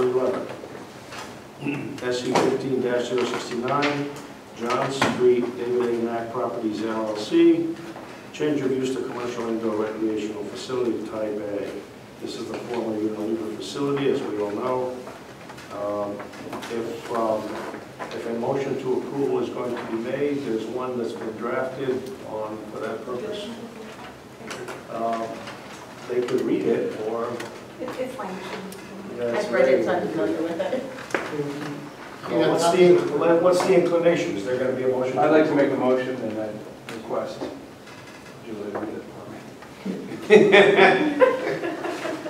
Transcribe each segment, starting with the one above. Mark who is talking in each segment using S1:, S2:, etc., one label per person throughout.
S1: 11. SC 15-069, John Street, David A Mack Properties LLC. Change of use to commercial indoor recreational facility type A. This is the former Unilever facility, as we all know. If a motion to approval is going to be made, there's one that's been drafted for that purpose. They could read it, or...
S2: It's fine.
S1: Yeah,
S2: I've read it, so I'm familiar with it.
S1: What's the inclination? Is there going to be a motion?
S3: I'd like to make a motion and I request Julie to read it for me.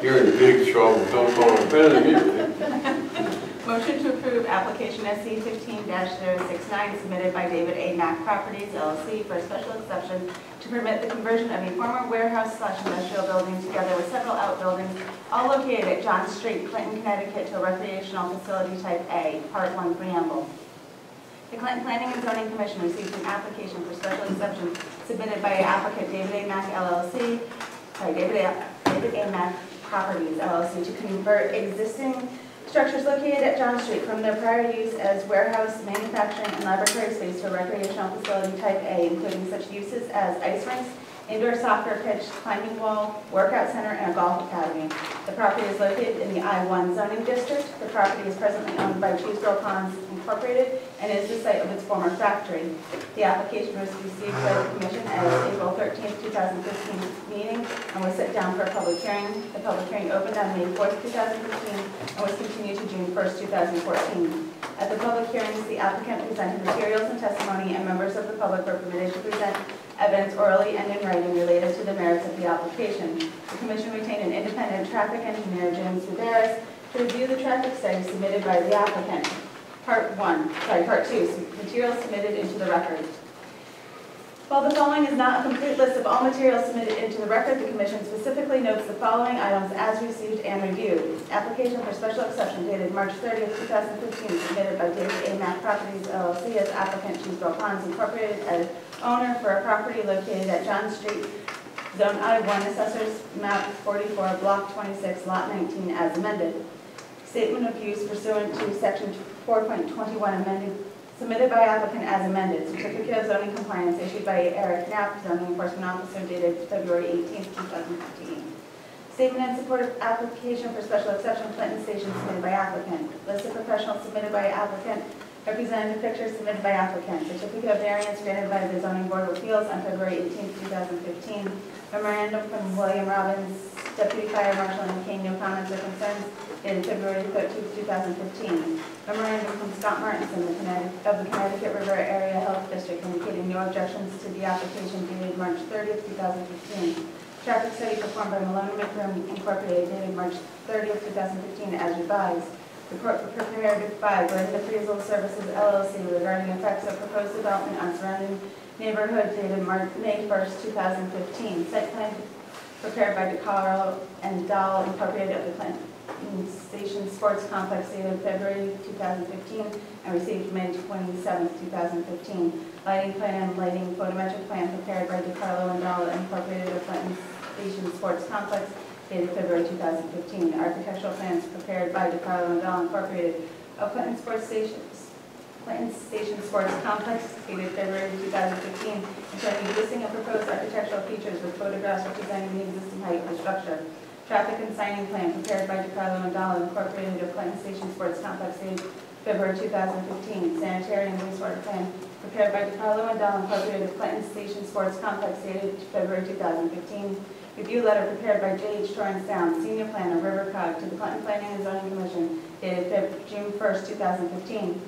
S4: You're in big trouble. Don't go better than me.
S2: Motion to approve application SC 15-069 submitted by David A Mack Properties LLC for a special exception to permit the conversion of a former warehouse/industrial building together with several outbuildings, all located at John Street, Clinton, Connecticut, to a recreational facility type A, Part 1 Preamble. The Clinton Planning and Zoning Commission received an application for special exception submitted by applicant David A Mack LLC, David A Mack Properties LLC, to convert existing structures located at John Street from their prior use as warehouse, manufacturing, and laboratory space to a recreational facility type A, including such uses as ice rinks, indoor soccer pitch, climbing wall, workout center, and a golf academy. The property is located in the I-1 zoning district. The property is presently owned by Cheeseboro Ponds Incorporated and is the site of its former factory. The application was received by the Commission at its April 13, 2015 meeting and was set down for a public hearing. The public hearing opened on May 4, 2015 and was continued to June 1, 2014. At the public hearings, the applicant presented materials and testimony, and members of the public were permitted to present evidence orally and in writing related to the merits of the application. The Commission retained an independent traffic engineer, Tim.Guerra, to review the traffic study submitted by the applicant. Part 2, materials submitted into the record. While the following is not a complete list of all materials submitted into the record, the Commission specifically notes the following items as received and reviewed. Application for special exception dated March 30, 2015, submitted by David A Mack Properties LLC as applicant Cheeseboro Ponds Incorporated as owner for a property located at John Street, Zone I-1, Assessors Map 44, Block 26, Lot 19, as amended. Statement of use pursuant to Section 4.21 amended, submitted by applicant as amended. Certificate of zoning compliance issued by Eric Knapp, zoning enforcement officer, dated February 18, 2015. Statement in support of application for special exception, Clinton Station, submitted by applicant. List of professionals submitted by applicant. Representative pictures submitted by applicant. Certificate of variance granted by the Zoning Board of Appeals on February 18, 2015. Memorandum from William Robbins, Deputy Fire Marshal, indicating no comments or concerns, dated February 13, 2015. Memorandum from Scott Martinson of the Connecticut River Area Health District, indicating no objections to the application, dated March 30, 2015. Traffic study performed by Malone McBroom Incorporated, dated March 30, 2015, as revised. Report prepared by Gordon Appraisal Services LLC regarding effects of proposed development on surrounding neighborhood, dated May 1, 2015. Site plan prepared by DeCarlo and Dahl Incorporated of the Clinton Station Sports Complex, dated February 2015 and received May 27, 2015. Lighting plan, lighting photometric plan prepared by DeCarlo and Dahl Incorporated of Clinton Station Sports Complex, dated February 2015. Architectural plans prepared by DeCarlo and Dahl Incorporated of Clinton Station Sports Complex, dated February 2015, showing existing and proposed architectural features with photographs representing the existing height of the structure. Traffic and signing plan prepared by DeCarlo and Dahl Incorporated of Clinton Station Sports Complex, dated February 2015. Sanitary and wastewater plan prepared by DeCarlo and Dahl Incorporated of Clinton Station Sports Complex, dated February 2015. Review letter prepared by J.H. Torrance Sound, Senior Planner, RiverCog, to the Clinton Planning and Zoning Commission, dated June 1, 2015.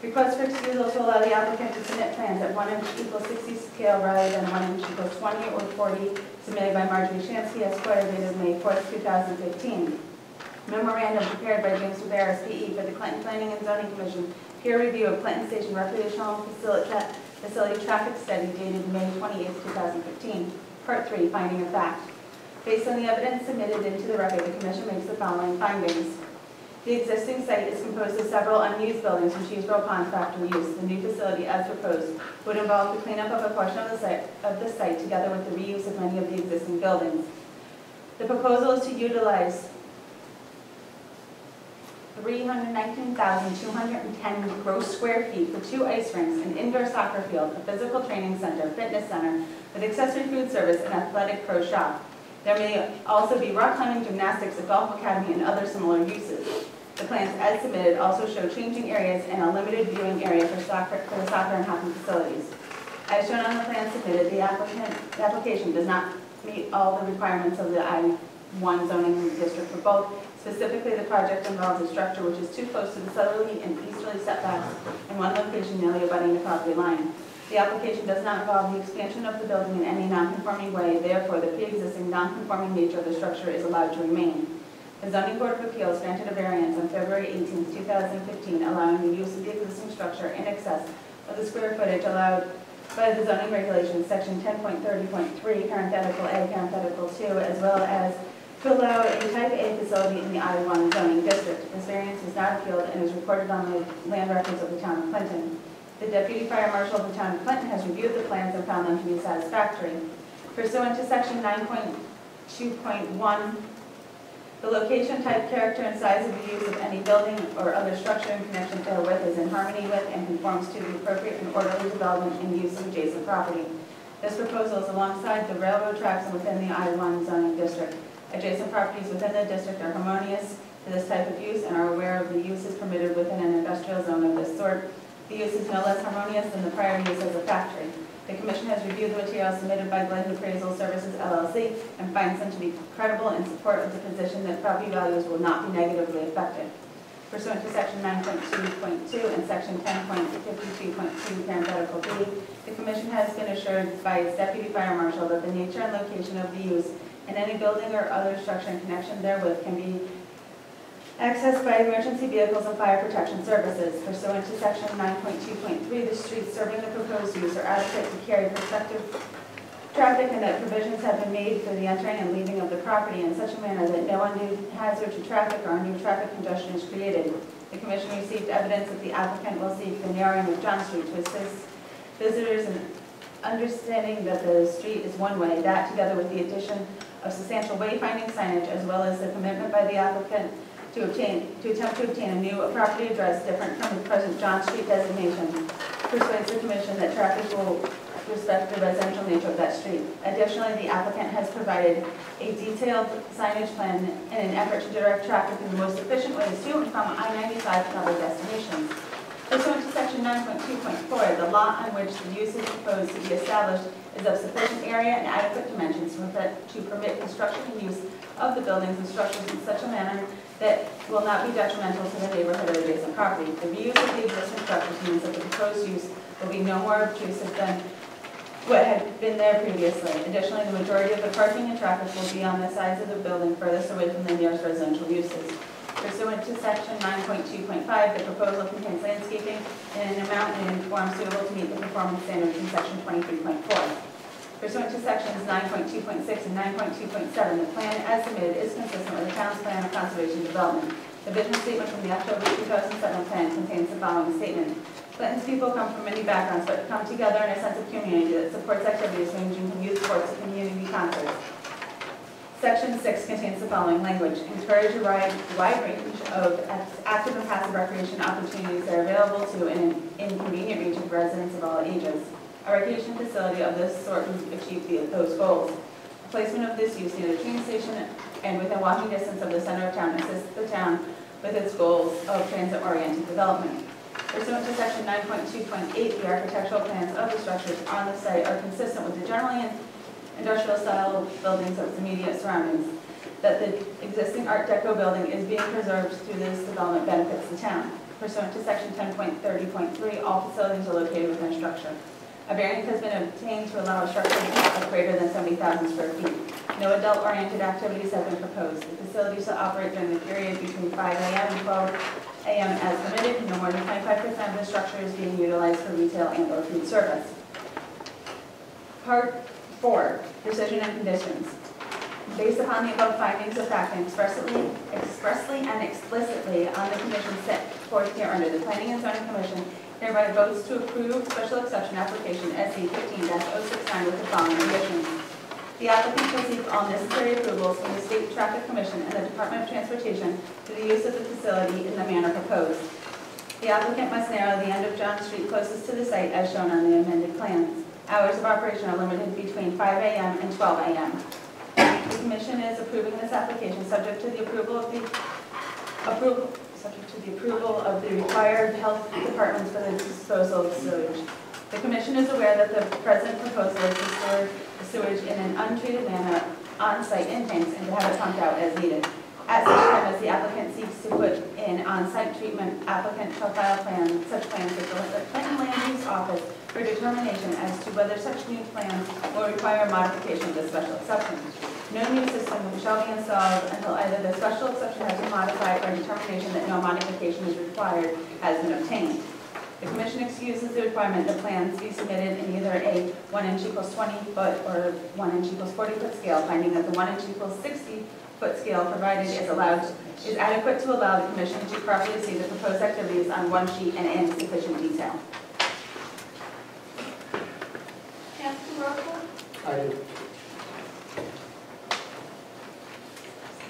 S2: Request for excusal to allow the applicant to submit plans at 1 inch equals 60 scale rather than 1 inch equals 20 or 40, submitted by Marjorie Shansky, Esquire, dated May 4, 2015. Memorandum prepared by James Rivera, PE, for the Clinton Planning and Zoning Commission, peer review of Clinton Station Recreational Facility Traffic Study, dated May 28, 2015. Part 3, finding of fact. Based on the evidence submitted into the record, the Commission makes the following findings. The existing site is composed of several unused buildings from Cheeseboro Pond factory use. The new facility, as proposed, would involve the cleanup of a portion of the site together with the reuse of many of the existing buildings. The proposal is to utilize 319,210 gross square feet for 2 ice rinks, an indoor soccer field, a physical training center, fitness center, with accessory food service and athletic pro shop. There may also be rock climbing, gymnastics, a golf academy, and other similar uses. The plans as submitted also show changing areas and a limited viewing area for the soccer and hockey facilities. As shown on the plan submitted, the application does not meet all the requirements of the I-1 zoning district for both. Specifically, the project involves a structure which is too close to the southerly and easterly setbacks in one location nearly abutting the property line. The application does not involve the expansion of the building in any non-conforming way, therefore the pre-existing non-conforming nature of the structure is allowed to remain. The Zoning Board of Appeals granted a variance on February 18, 2015, allowing the use of the existing structure in excess of the square footage allowed by the zoning regulations, section 10.30.3, parenthetical A, parenthetical 2, as well as to allow a type A facility in the I-1 zoning district. This variance is not appealed and is recorded on the land records of the town of Clinton. The Deputy Fire Marshal of the town of Clinton has reviewed the plans and found them to be satisfactory. Pursuant to section 9.2.1, the location, type, character, and size of the use of any building or other structure in connection therewith is in harmony with and conforms to the appropriate and orderly development and use of adjacent property. This proposal is alongside the railroad tracks and within the I-1 zoning district. Adjacent properties within the district are harmonious to this type of use and are aware of the uses permitted within an industrial zone of this sort. The use is no less harmonious than the prior use as a factory. The Commission has reviewed the materials submitted by Glenn Appraisal Services, LLC, and finds them to be credible in support of the position that property values will not be negatively affected. Pursuant to section 9.2.2 and section 10.52.2, parenthetical B, the Commission has been assured by its Deputy Fire Marshal that the nature and location of the use in any building or other structure in connection therewith can be accessed by emergency vehicles and fire protection services. Pursuant to section 9.2.3, the streets serving the proposed use are adequate to carry prospective traffic and that provisions have been made for the entering and leaving of the property in such a manner that no undue hazard to traffic or undue traffic congestion is created. The Commission received evidence that the applicant will seek the narrowing of John Street to assist visitors in understanding that the street is one-way. That, together with the addition of substantial wayfinding signage, as well as the commitment by the applicant to attempt to obtain a new property address different from the present John Street designation, persuades the Commission that traffic will respect the residential nature of that street. Additionally, the applicant has provided a detailed signage plan in an effort to direct traffic in the most efficient ways to and from I-95 and other destinations. Pursuant to section 9.2.4, the lot on which the use is proposed to be established is of sufficient area and adequate dimensions to permit construction and use of the buildings and structures in such a manner that will not be detrimental to the neighborhood or adjacent property. The reuse of the existing structures means that the proposed use will be no more obtrusive than what had been there previously. Additionally, the majority of the parking and traffic will be on the sides of the building furthest away from the nearest residential uses. Pursuant to section 9.2.5, the proposal contains landscaping in an amount and in form suitable to meet the performance standards in section 23.4. Pursuant to sections 9.2.6 and 9.2.7, the plan as submitted is consistent with the town's plan of conservation development. The vision statement from the October 2007 plan contains the following statement. Clinton's people come from many backgrounds, but come together in a sense of community that supports activities ranging from youth sports to community concerts. Section 6 contains the following language. Encourage a wide range of active and passive recreation opportunities that are available to and in convenient reach of residents of all ages. A recreation facility of this sort will achieve those goals. The placement of this use near the train station and within walking distance of the center of town assists the town with its goals of transit-oriented development. Pursuant to section 9.2.8, the architectural plans of the structures on the site are consistent with the generally industrial style buildings of its immediate surroundings. That the existing Art Deco building is being preserved through this development benefits the town. Pursuant to section 10.30.3, all facilities are located within a structure. A variance has been obtained to allow a structure of greater than 70,000 square feet. No adult-oriented activities have been proposed. The facility shall operate during the period between 5 a.m. and 12 a.m. as permitted. No more than 25% of the structure is being utilized for retail and or food service. Part 4, decision and conditions. Based upon the above findings of fact and expressly and explicitly on the conditions set forth here under, the Planning and Zoning Commission hereby votes to approve special exception application SC 15-069 with the following conditions. The applicant will seek all necessary approvals from the State Traffic Commission and the Department of Transportation for the use of the facility in the manner proposed. The applicant must narrow the end of John Street closest to the site as shown on the amended plans. Hours of operation are limited between 5 a.m. and 12 a.m. The Commission is approving this application subject to the approval of the required health departments for the disposal of sewage. The Commission is aware that the present proposal is to store the sewage in an untreated manner on-site in tanks and to have it pumped out as needed. At such time as the applicant seeks to put in on-site treatment, applicant shall file such plans with the Clinton Land Use Office for determination as to whether such new plans will require modification of the special exception. No new system shall be installed until either the special exception has been modified or determination that no modification is required has been obtained. The Commission excuses the requirement that plans be submitted in either a 1 inch equals 20 foot or 1 inch equals 40 foot scale, finding that the 1 inch equals 60 foot scale provided is adequate to allow the Commission to properly see the proposed activities on one sheet and in sufficient detail.
S5: Councilor Rosen?
S3: I do.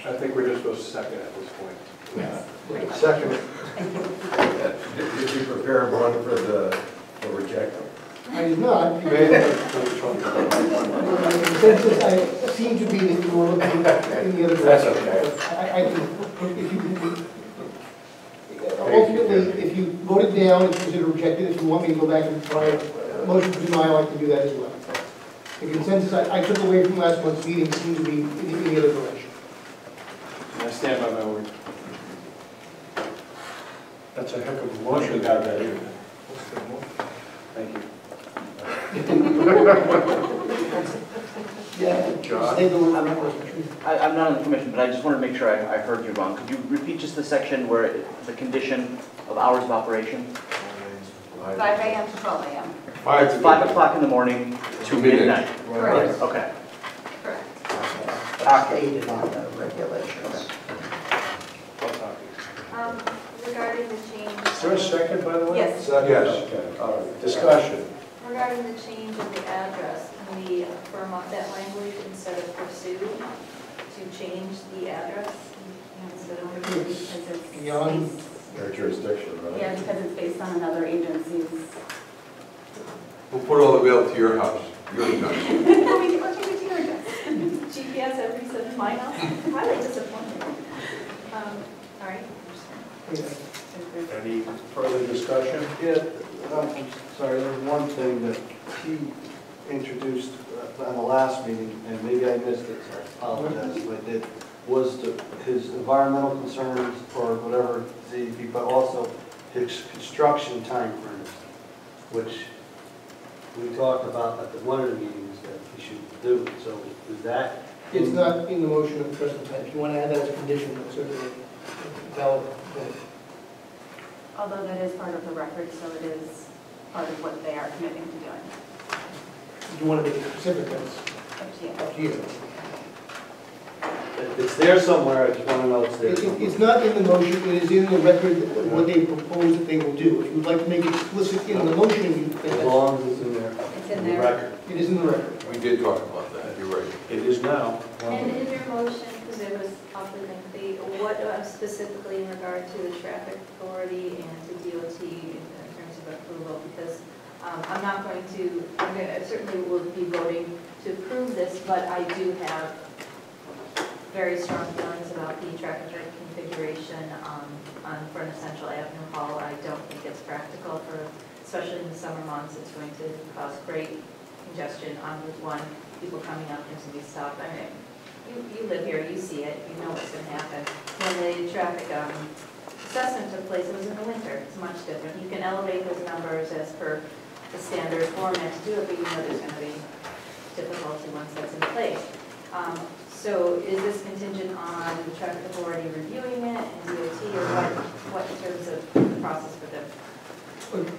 S3: I think we're just supposed to second at this point.
S2: Yes.
S6: Second. Did you prepare one for the reject?
S7: I did not. Consensus, I seem to be that you were looking in the other direction.
S6: That's okay.
S7: I can, if you, ultimately, if you vote it down, it's considered rejected. If you want me to go back and try a motion for denial, I can do that as well. The consensus I took away from last month's meeting seems to be in the other direction.
S3: I stand by my word.
S1: That's a heck of a motion.
S3: Thank you.
S7: Yeah.
S1: John?
S8: I'm not on the commission, but I just want to make sure I heard you wrong. Could you repeat just the section where the condition of hours of operation?
S2: 5 a.m. to 12 a.m.
S8: 5 o'clock in the morning to midnight.
S2: Correct.
S8: Okay.
S2: Correct.
S6: Stated on the regulations.
S5: Regarding the change.
S1: Is there a second, by the way?
S2: Yes.
S1: Yes. Okay, all right. Discussion.
S5: Regarding the change of the address, can we firm up that language instead of pursue to change the address instead of pursue?
S2: Because it's
S7: Beyond
S2: based-
S6: Their jurisdiction, right?
S2: Yeah, because it's based on another agency's.
S4: We'll put all the way out to your house, your house.
S2: We'll change it to your address.
S5: GPS every 7 miles? Highly disappointing. All right.
S1: Any further discussion?
S9: Yeah, I'm sorry, there was one thing that he introduced on the last meeting, and maybe I missed it, so I apologize if I did, was his environmental concerns or whatever, ZEP, but also his construction timeframes, which we talked about at one of the meetings that he should do. So is that?
S7: It's not in the motion at the present time. If you want to add that as a condition, that's certainly valid.
S2: Although that is part of the record, so it is part of what they are committing to doing.
S7: If you want to make it specific, that's
S2: Up to you.
S7: up to you.
S9: It's there somewhere, I just want to know it's there.
S7: It's not in the motion, it is in the record what they propose that they will do. If you would like to make it explicit in the motion, you can.
S9: As long as it's in there.
S2: It's in
S9: the
S2: there.
S9: record.
S7: It is in the record.
S4: We did talk about that, you're right.
S1: It is now.
S5: And in your motion, because it was awfully lengthy, what specifically in regard to the traffic authority and to DOT in terms of approval? Because I certainly will be voting to approve this, but I do have very strong feelings about the traffic light configuration for an Essential Avenue Hall. I don't think it's practical especially in the summer months. It's going to cause great congestion on Route 1, people coming up and to be stopped. I mean, you live here, you see it, you know what's going to happen. When the traffic assessment took place, it was in the winter. It's much different. You can elevate those numbers as per the standard format to do it, but you know there's going to be difficulty once that's in place. So is this contingent on the traffic authority reviewing it and DOT, or what in terms of the process for them?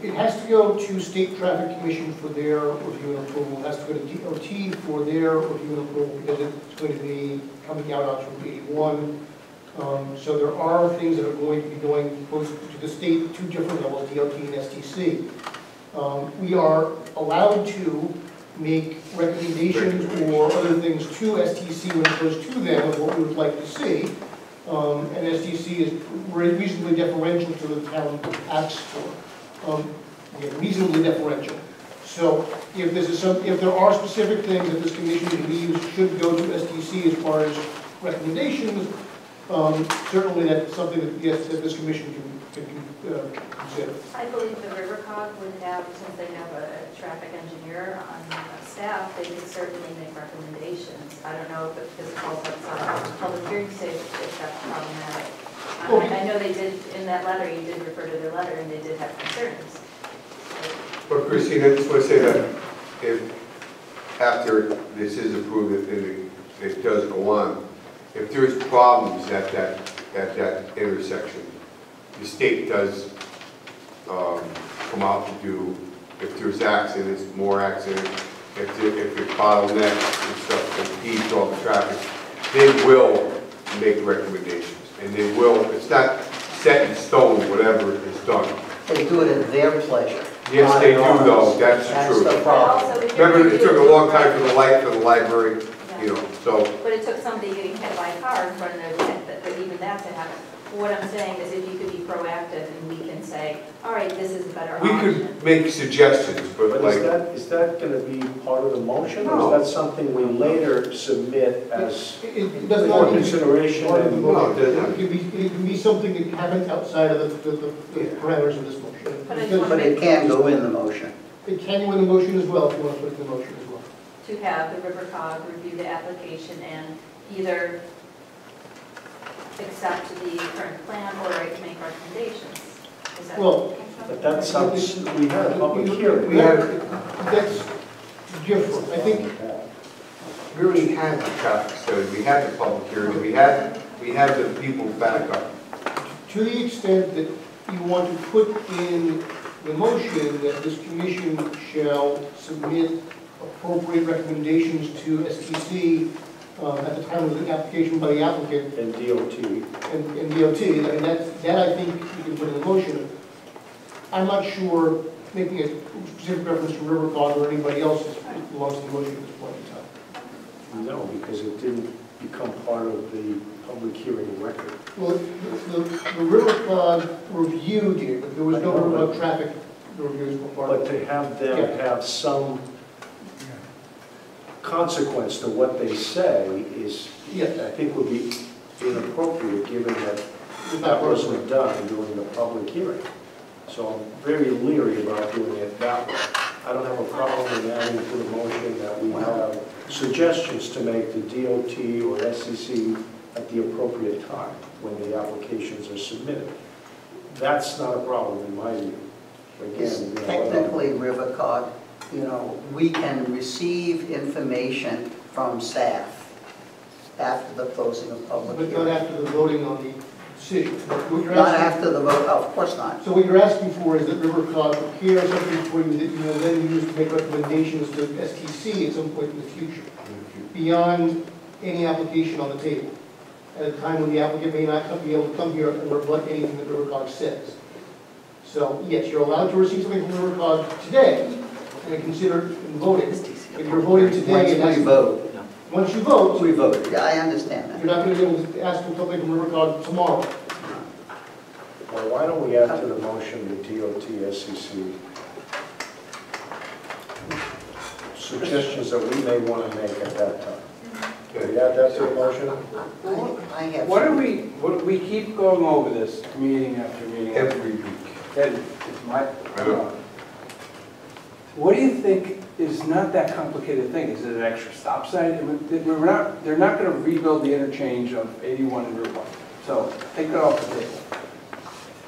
S7: It has to go to State Traffic Commission for their review and approval. It has to go to DOT for their review and approval because it's going to be coming out on Route 81. So there are things that are going to be going both to the state, 2 different levels, DOT and STC. We are allowed to make recommendations or other things to STC when it goes to them of what we would like to see. And STC is reasonably deferential to the town acts for. Again, reasonably deferential. So if there are specific things that this commission believes should go to STC as far as recommendations, certainly that's something that, yes, that this commission can consider.
S5: I believe the River Cog would have, since they have a traffic engineer on staff, they could certainly make recommendations. I don't know if this falls outside of public hearing stage, if that's problematic. I know they did, in that letter, you did refer to their letter, and they did have concerns.
S4: But Christine, I just want to say that if, after this is approved and it does go on, if there's problems at that intersection, the state does come out to do, if there's accidents, more accidents, if it's bottlenecks and stuff, and impedes all the traffic, they will make recommendations. And they will, it's not set in stone, whatever is done.
S10: They do it at their pleasure.
S4: Yes, they do though, that's the truth.
S10: the problem.
S4: Remember, it took a long time for the library, you know, so.
S5: But it took somebody getting hit by a car in front of their tent, for even that to happen. What I'm saying is if you could be proactive and we can say, all right, this is a better
S4: We
S5: option.
S4: could make suggestions, but
S1: But
S4: like,
S1: is that going to be part of the motion,
S4: No.
S1: or is that something we later submit as
S7: It does
S1: for
S7: not need to be
S1: consideration?
S7: part of the
S1: And
S4: No, it
S7: motion.
S4: doesn't.
S7: It can be something that happens outside of the parameters of this motion.
S5: But I just
S10: But it can go in the motion.
S7: It can go in the motion as well, if you want to put it in the motion as well.
S5: To have the River Cog review the application and either accept the current plan or make recommendations. Is that?
S7: Well,
S1: But that sounds, we had a public hearing.
S7: That's different. I think,
S4: we already had the traffic study, we had the public hearing, we had the people back up.
S7: to the extent that you want to put in the motion that this commission shall submit appropriate recommendations to STC at the time of the application by the applicant
S1: And DOT.
S7: and DOT, I mean, that I think you can put in the motion. I'm not sure making a specific reference to River Cog or anybody else belongs to the motion at this point in time.
S1: No, because it didn't become part of the public hearing record.
S7: Well, the River Cog review did, but there was no River Cog traffic reviews before.
S1: But to have them have some consequence to what they say is,
S7: Yes.
S1: I think would be inappropriate, given that that wasn't done during the public hearing. So I'm very leery about doing it that way. I don't have a problem in adding to the motion that we have suggestions to make to DOT or SCC at the appropriate time when the applications are submitted. That's not a problem in my view.
S10: It's
S1: Again,
S10: technically River Cog, we can receive information from staff after the closing of public
S7: But not
S10: hearing.
S7: after the voting on the decision. What you're
S10: Not
S7: asking-
S10: after the vote, of course not.
S7: So what you're asking for is that River Cog prepare something for you that you will then use to make recommendations to STC at some point in the future, beyond any application on the table, at a time when the applicant may not be able to come here and rebut anything that River Cog says. So yes, you're allowed to receive something from River Cog today and consider in voting. If you're voting today, and
S10: Once we vote,
S7: once you vote,
S10: we vote. Yeah, I understand that.
S7: you're not going to be able to ask for something from River Cog tomorrow.
S1: Well, why don't we add to the motion the DOT, SCC suggestions that we may want to make at that time? Can we add that to the motion?
S10: I have.
S3: What do we keep going over this meeting after meeting?
S4: Every week.
S3: That is my,
S4: I know.
S3: what do you think is not that complicated thing? Is it an extra stop sign? They're not going to rebuild the interchange of 81 and Route 1. So take that off the table.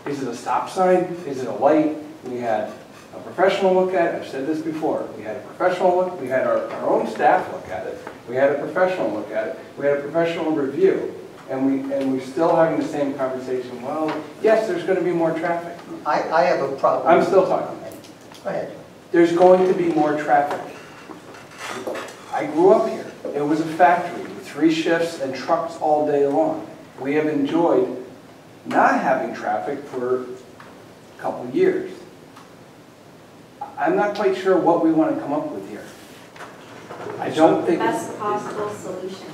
S3: Is it a stop sign? Is it a light? We had a professional look at it. I've said this before. We had a professional look. We had our own staff look at it. We had a professional look at it. We had a professional review. And we're still having the same conversation. Well, yes, there's going to be more traffic.
S10: I have a problem.
S3: I'm still talking.
S10: Go ahead.
S3: There's going to be more traffic. I grew up here. It was a factory with 3 shifts and trucks all day long. We have enjoyed not having traffic for a couple of years. I'm not quite sure what we want to come up with here. I don't think
S5: Best possible solution.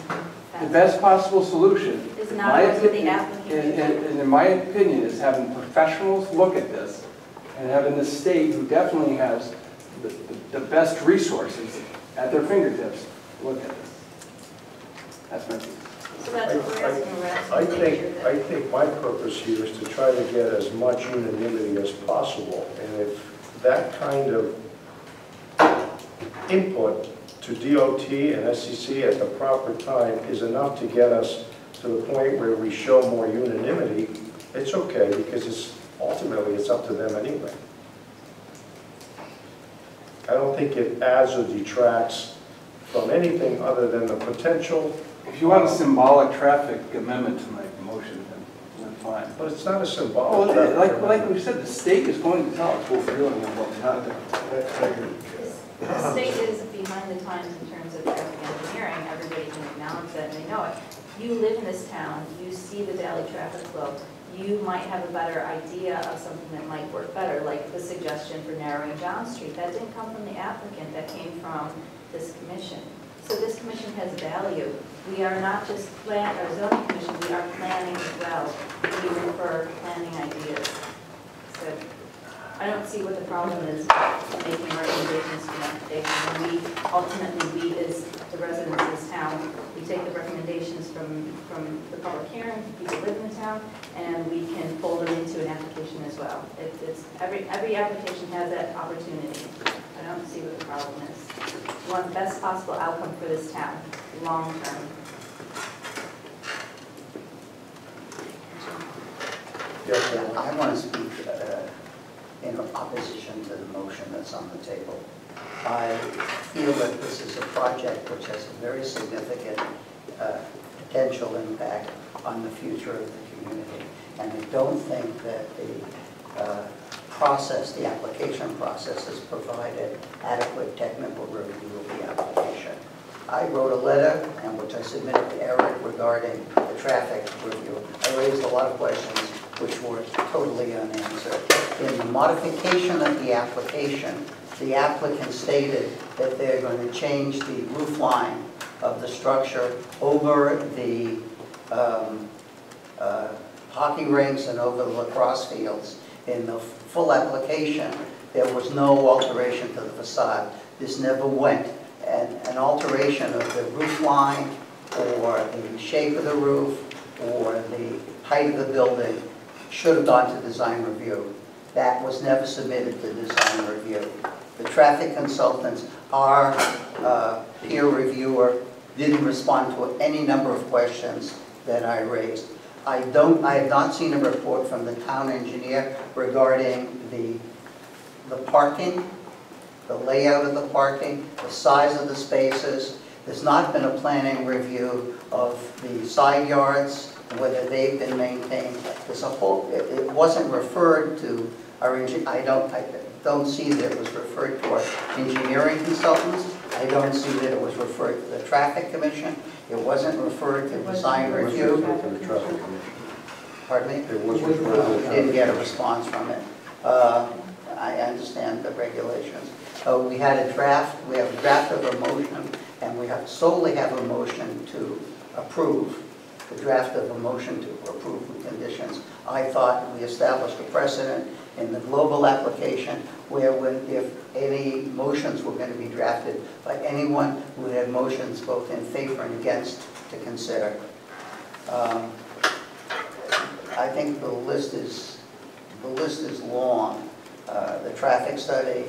S3: the best possible solution,
S5: Is
S3: my
S5: not what the
S3: opinion,
S5: applicant.
S3: and in my opinion, is having professionals look at this and having the state, who definitely has the best resources at their fingertips, look at this. That's my view.
S5: So that's what we're asking, we're asking
S1: I
S5: to make
S1: think,
S5: sure that.
S1: I think my purpose here is to try to get as much unanimity as possible. And if that kind of input to DOT and SCC at the proper time is enough to get us to the point where we show more unanimity, it's okay, because ultimately it's up to them anyway. I don't think it adds or detracts from anything other than the potential.
S3: If you want a symbolic traffic amendment to my motion, then fine.
S1: But it's not a
S3: Oh,
S1: symbolic.
S3: like we said, the state is going to tell us what we're doing and what we're not doing.
S5: The state is behind the times in terms of traffic engineering. Everybody can acknowledge that, and they know it. You live in this town, you see the daily traffic flow. You might have a better idea of something that might work better, like the suggestion for narrowing John Street. That didn't come from the applicant, that came from this commission. So this commission has value. We are not just our zoning commission, we are planning as well. We refer planning ideas. So I don't see what the problem is making recommendations to an application. And ultimately, we as the residents of this town, we take the recommendations from the public hearing, people live in the town, and we can fold them into an application as well. Every application has that opportunity. I don't see what the problem is. We want the best possible outcome for this town, long term.
S10: I want to speak in opposition to the motion that's on the table. I feel that this is a project which has a very significant potential impact on the future of the community. And I don't think that the the application process has provided adequate technical review of the application. I wrote a letter, and which I submitted to Eric regarding the traffic review. I raised a lot of questions which were totally unanswered. In the modification of the application, the applicant stated that they're going to change the roof line of the structure over the hockey rinks and over the lacrosse fields. In the full application, there was no alteration to the facade. This never went. And an alteration of the roof line or the shape of the roof or the height of the building should have gone to design review. That was never submitted to design review. The traffic consultants, our peer reviewer, didn't respond to any number of questions that I raised. I have not seen a report from the town engineer regarding the parking, the layout of the parking, the size of the spaces. There's not been a planning review of the side yards, whether they've been maintained. There's a whole, it wasn't referred to our I don't see that it was referred to our engineering consultants. I don't see that it was referred to the traffic commission. It wasn't referred to design review. Pardon me?
S1: It was referred to.
S10: Didn't get a response from it. I understand the regulations. We had a draft, we have a draft of a motion, and we solely have a motion to approve, the draft of a motion to approve the conditions. I thought we established a precedent in the global application where if any motions were going to be drafted by anyone who had motions both in favor and against to consider. I think the list is long. The traffic study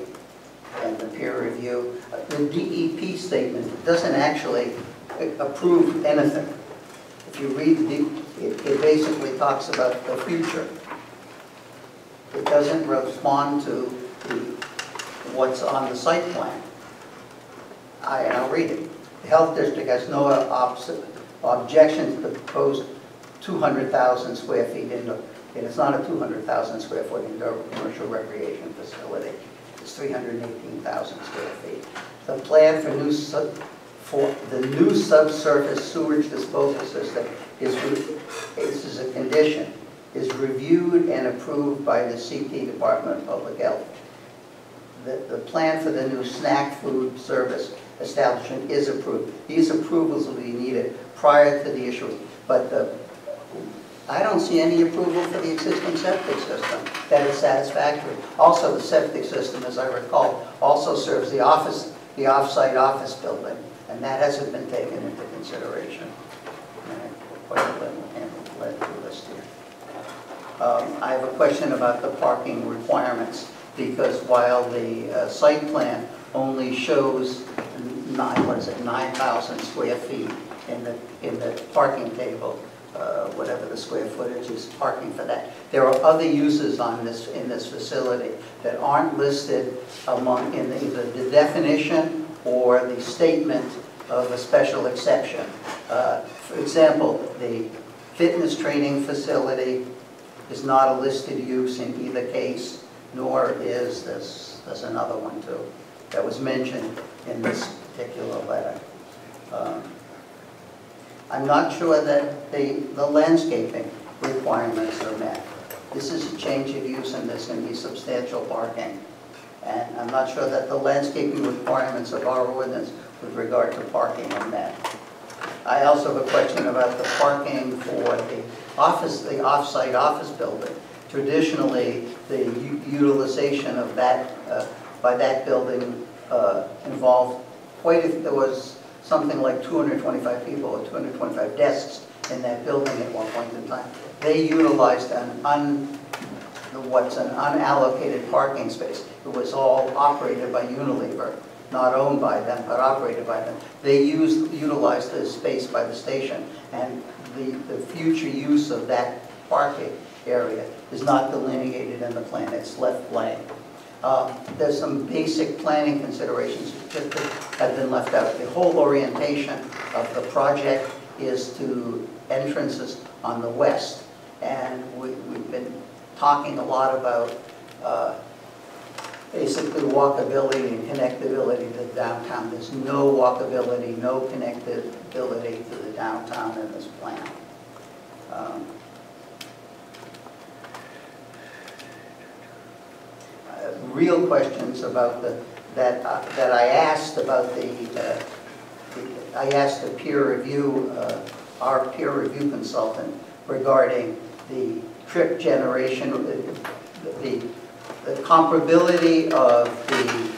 S10: and the peer review. The DEP statement doesn't actually approve anything. If you read it basically talks about the future. It doesn't respond to what's on the site plan. I'll read it. The health district has no objection to the proposed 200,000 square feet indoor. It's not a 200,000 square foot indoor commercial recreation facility. It's 318,000 square feet. The plan for the new subsurface sewage disposal system this is a condition, is reviewed and approved by the CT Department of Public Health. the plan for the new snack food service establishment is approved. These approvals will be needed prior to the issuance, but I don't see any approval for the existing septic system that is satisfactory. Also, the septic system, as I recall, also serves the off-site office building, and that hasn't been taken into consideration. Quite a lengthy list here. I have a question about the parking requirements, because while the site plan only shows 9,000 square feet in the parking table, whatever the square footage is parking for that. There are other uses in this facility that aren't listed in either the definition or the statement of a special exception. For example, the fitness training facility is not a listed use in either case, nor is there's another one too that was mentioned in this particular letter. I'm not sure that the landscaping requirements are met. This is a change of use and there's going to be substantial parking. And I'm not sure that the landscaping requirements of our ordinance with regard to parking are met. I also have a question about the parking for the off-site office building. Traditionally, the utilization of that, by that building involved there was something like 225 people or 225 desks in that building at one point in time. They utilized what's an unallocated parking space. It was all operated by Unilever, not owned by them, but operated by them. They utilized the space by the station, and the future use of that parking area is not delineated in the plan. It's left blank. There's some basic planning considerations that have been left out. The whole orientation of the project is to entrances on the west. And we've been talking a lot about basically walkability and connectability to downtown. There's no walkability, no connectability to the downtown in this plan. Real questions about that I asked about I asked the peer review, our peer review consultant regarding the trip generation, the comparability of the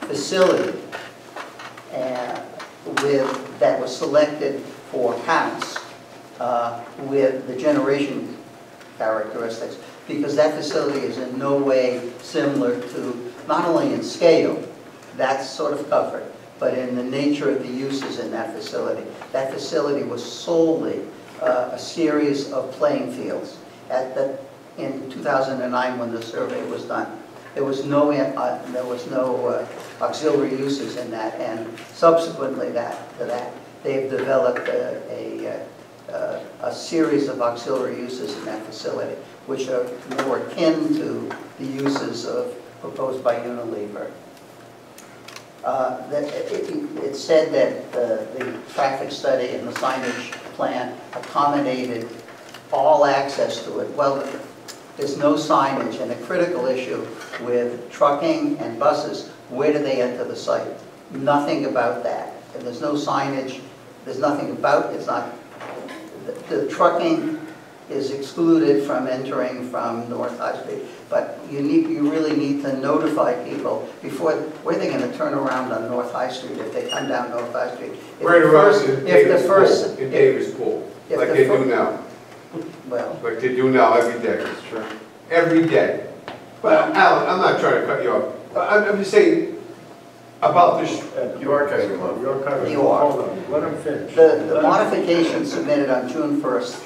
S10: facility that was selected for counts with the generation characteristics, because that facility is in no way similar to, not only in scale, that's sort of covered, but in the nature of the uses in that facility. That facility was solely a series of playing fields. In 2009, when the survey was done, there was no auxiliary uses in that, and subsequently to that, they've developed a series of auxiliary uses in that facility, which are more akin to the uses proposed by Unilever. It said that the traffic study and the signage plan accommodated all access to it. Well, there's no signage, and a critical issue with trucking and buses, where do they enter the site? Nothing about that. And there's no signage, there's nothing about, it's not, the trucking is excluded from entering from North High Street, but you really need to notify people before, where are they going to turn around on North High Street if they come down North High Street?
S4: Right around in Davis Pool, like they do now.
S10: Well,
S4: like they do now every day. That's true. Every day. But Alan, I'm not trying to cut you off. I'm just saying about this.
S6: You are cutting him off.
S10: You are.
S1: Hold on, let him finish.
S10: The modification submitted on June 1st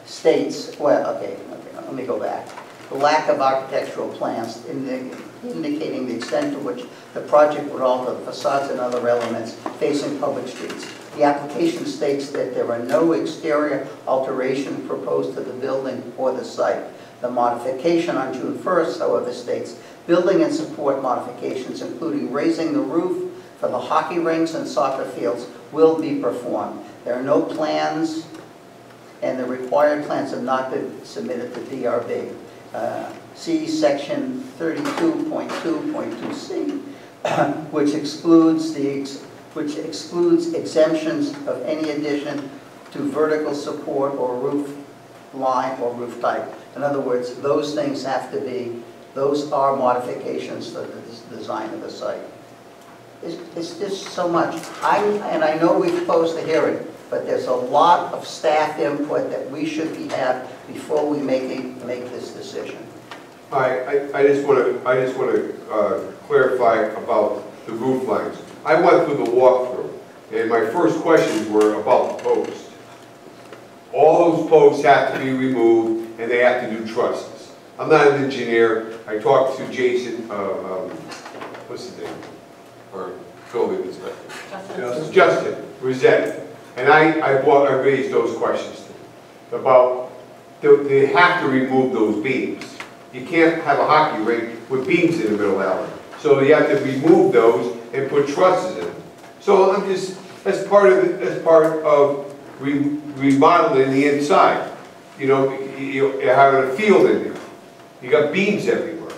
S10: states, well, okay, let me go back. The lack of architectural plans indicating the extent to which the project would alter the facades and other elements facing public streets. The application states that there are no exterior alterations proposed to the building or the site. The modification on June 1st, however, states, building and support modifications, including raising the roof for the hockey rinks and soccer fields, will be performed. There are no plans, and the required plans have not been submitted to DRB. See section 32.2.2C, which excludes exemptions of any addition to vertical support or roof line or roof type. In other words, those things have to be, those are modifications to the design of the site. It's just so much. And I know we've closed the hearing, but there's a lot of staff input that we should have before we make this decision.
S4: I just want to clarify about the roof lines. I went through the walkthrough, and my first questions were about posts. All those posts have to be removed, and they have to do trusses. I'm not an engineer. I talked to Jason, what's his name? Or building inspector. Justin Rosette. And I raised those questions to him about they have to remove those beams. You can't have a hockey rink with beams in the middle alley. So you have to remove those and put trusses in. So I'm just, as part of remodeling the inside. You know, you're having a field in there. You got beams everywhere.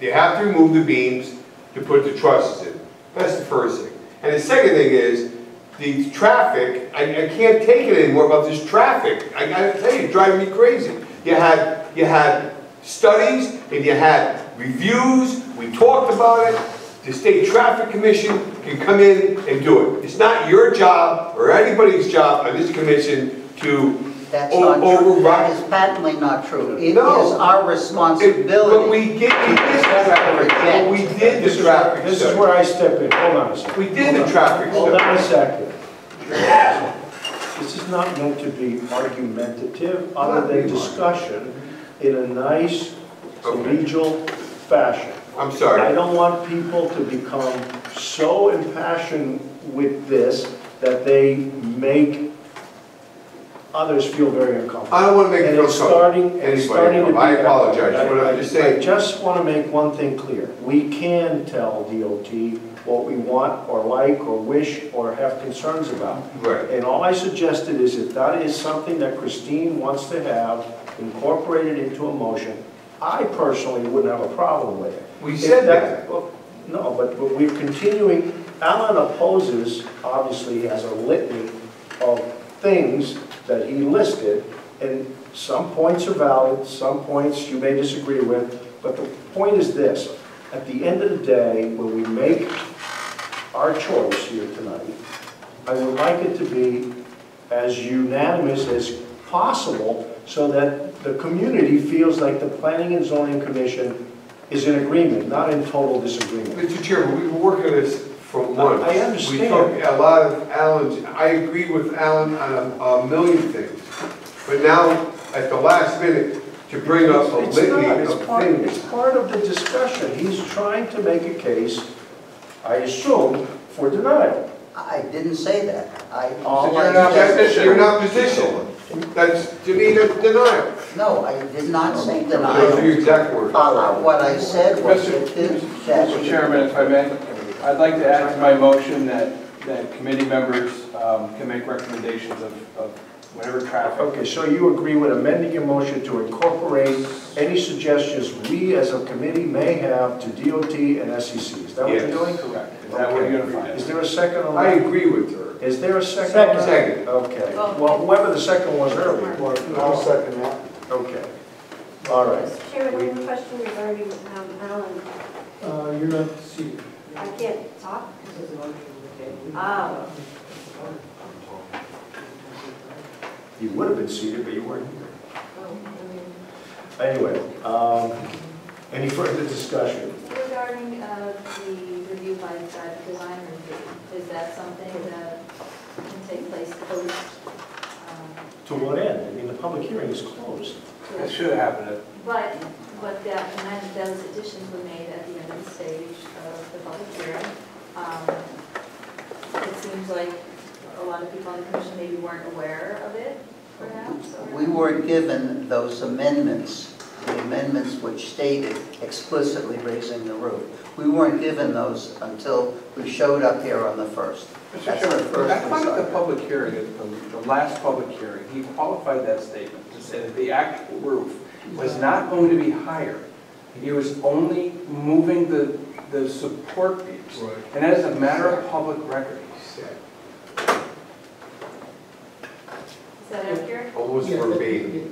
S4: You have to remove the beams to put the trusses in. That's the first thing. And the second thing is, the traffic, I can't take it anymore about this traffic. I gotta tell you, it's driving me crazy. You had studies and you had reviews, we talked about it. The State Traffic Commission can come in and do it. It's not your job or anybody's job on this commission to
S10: That's not true.
S4: override.
S10: That is patently not true. It
S4: No.
S10: is our responsibility.
S4: But we did the traffic
S1: This is
S4: study.
S1: where I step in. Hold on a second.
S4: We did the traffic
S1: Hold
S4: study.
S1: on a second. This is not meant to be argumentative, other than discussion in a nice, collegial fashion.
S4: I'm sorry.
S1: I don't want people to become so impassioned with this that they make others feel very uncomfortable.
S4: I don't want to make
S1: And
S4: you
S1: it's
S4: feel
S1: starting to
S4: anybody.
S1: be.
S4: I apologize, but I'm just
S1: I
S4: saying.
S1: just want to make one thing clear. We can tell DOT what we want or like or wish or have concerns about.
S4: Right.
S1: And all I suggested is if that is something that Christine wants to have incorporated into a motion, I personally wouldn't have a problem with it.
S4: We
S1: If
S4: said that.
S1: Well, no, but we're continuing. Alan opposes, obviously, he has a litany of things that he listed, and some points are valid, some points you may disagree with, but the point is this. At the end of the day, when we make our choice here tonight, I would like it to be as unanimous as possible so that the community feels like the Planning and Zoning Commission is in agreement, not in total disagreement.
S4: Mr. Chairman, we were working on this for months.
S1: I understand.
S4: We took a lot of Alan's, I agree with Alan on a million things. But now, at the last minute, to bring up a
S1: It's
S4: litany
S1: not,
S4: of
S1: it's
S4: things.
S1: part of the discussion. He's trying to make a case, I assume, for denial.
S10: I didn't say that.
S1: All
S4: You're not positioned. That's, to me, that's denial.
S10: No, I did not say
S4: Those are
S10: denial.
S4: your exact words.
S10: What I said was that
S3: Mr. Chairman, if I may, I'd like to add to my motion that committee members can make recommendations of whatever traffic.
S1: Okay, so you agree with amending your motion to incorporate any suggestions we as a committee may have to DOT and SEC. Is that what you're
S4: Yes.
S1: doing?
S3: Correct. Is that what you're going to find?
S1: Is there a second on
S4: I
S1: that?
S4: agree with her.
S1: Is there a second? on that?
S4: Second.
S1: Okay. Well, whoever the second was earlier.
S7: I'll second that.
S1: Okay. All right.
S11: Mr. Chairman, I have a question regarding Alan.
S7: You're not seated.
S11: I can't talk? Ah,
S1: You would have been seated, but you weren't here.
S11: oh,
S1: Anyway, any further discussion?
S5: Regarding the review by the design review, is that something that can take place post?
S1: To what end? I mean, the public hearing is closed.
S3: It should have happened.
S5: But those additions were made at the end of the stage of the public hearing. It seems like a lot of people on the commission maybe weren't aware of it, perhaps? Or?
S10: we weren't given those amendments, the amendments which stated explicitly raising the roof. We weren't given those until we showed up here on the 1st.
S3: Mr.
S10: That's the
S3: Chairman,
S10: first
S3: I find
S10: we
S3: the
S10: saw.
S3: public hearing, the last public hearing, he qualified that statement to say that the actual roof was not going to be higher. He was only moving the support beams.
S4: Right.
S3: And that is a matter of public record.
S5: Is that accurate?
S4: Almost
S7: Yeah,
S4: verbatim.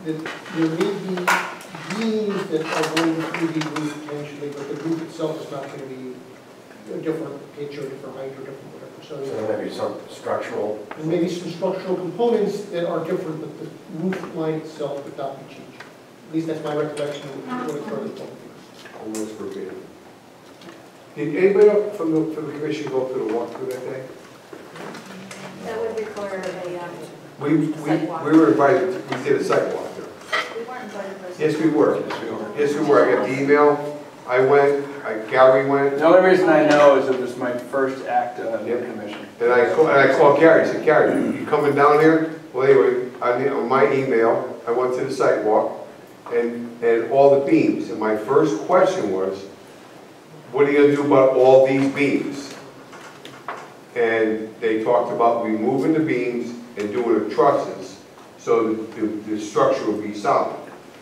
S7: there may be beams that are going through the roof potentially, but the roof itself is not going to be a different pitch or different height or different whatever.
S6: So
S7: So
S6: there may be some structural,
S7: there may be some structural components that are different, but the roof line itself would not be changed. At least that's my recollection of what occurred at the
S4: Almost verbatim. Did anybody from the commission go through the walkthrough that day?
S5: That would require
S4: We were invited, we did a site walk there.
S5: we weren't invited for.
S4: Yes, we were. Yes, we were. I got the email. I went, Gary went,
S3: The only reason I know is it was my first act on the commission.
S4: and I called Gary. I said, Gary, you coming down here? Well, anyway, on my email, I went to the site walk and all the beams. And my first question was, what are you going to do about all these beams? And they talked about removing the beams and doing the trusses so that the structure will be solid.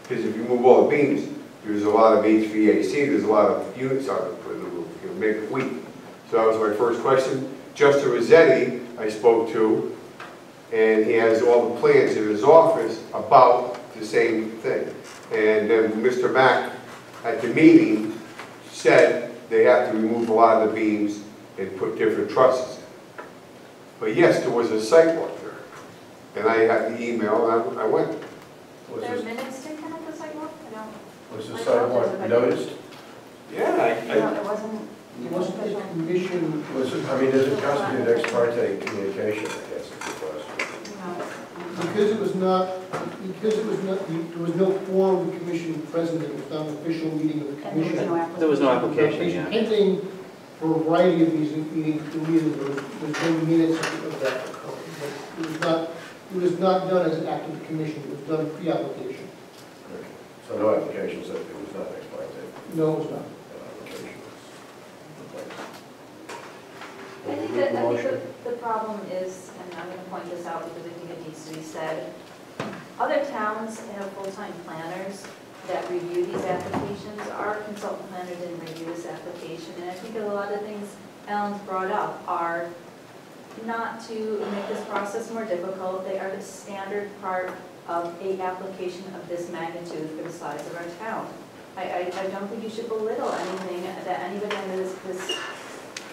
S4: Because if you move all the beams, there's a lot of HVAC, there's a lot of units on the roof, it'll make it weak. So that was my first question. Justin Rossetti, I spoke to, and he has all the plans in his office about the same thing. And then Mr. Mack, at the meeting, said they have to remove a lot of the beams and put different trusses in. But yes, there was a site walk there. And I had the email and I went.
S5: Were there minutes taken at the sidewalk? I don't.
S6: was the sidewalk noticed?
S4: Yeah,
S5: No, it wasn't.
S7: It wasn't the commission.
S6: Was it, I mean, does it constitute ex parte communication, I guess, is the question.
S7: Because it was not, there was no quorum of the commission present, it was not an official meeting of the
S2: And there was
S7: commission.
S2: no application.
S8: There was no application, yeah.
S7: Pending for a variety of these meetings, there was no minutes of that occurring. But it was not done as an act of the commission, it was done pre-application.
S6: Okay. So no application said it was not ex parte
S7: No, it was not.
S6: application.
S5: I think the problem is, and I'm going to point this out because I think it needs to be said, other towns have full-time planners that review these applications. Our consultant planner didn't review this application, and I think a lot of things Alan's brought up are not to make this process more difficult. They are the standard part of a application of this magnitude for the size of our town. I don't think you should belittle anything that anybody on this